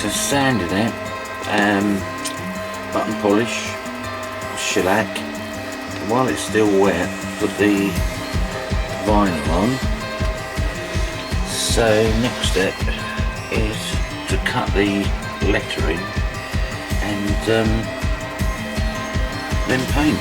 to sanding it, button polish, shellac. While it's still wet, put the vinyl on. So next step is to cut the lettering and then paint.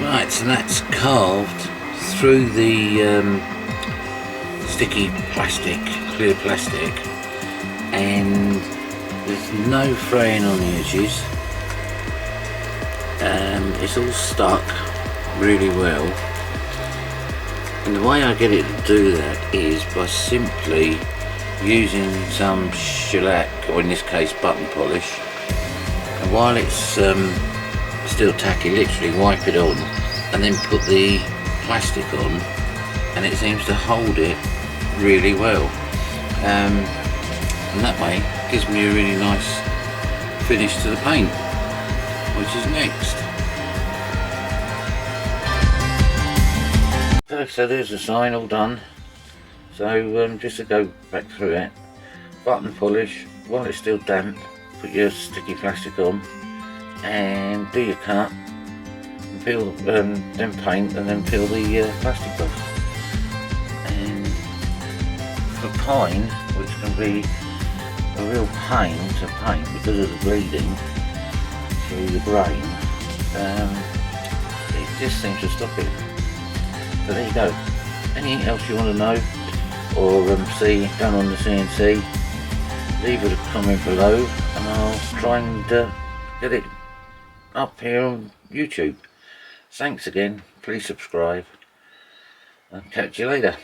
Right, so that's carved through the sticky plastic, clear plastic, and there's no fraying on the edges. It's all stuck really well, and the way I get it to do that is by simply using some shellac, or in this case button polish, and while it's still tacky, literally wipe it on and then put the plastic on, and it seems to hold it really well, and that way gives me a really nice finish to the paint, which is next. So there's the sign all done. So just to go back through it, button polish, while it's still damp, put your sticky plastic on and do your cut, and peel, then paint, and then peel the plastic off. And for pine, which can be a real pain to paint because of the bleeding through the grain, it just seems to stop it. So there you go. Anything else you want to know or see done on the CNC, leave it a comment below and I'll try and get it up here on YouTube. Thanks again, please subscribe and catch you later.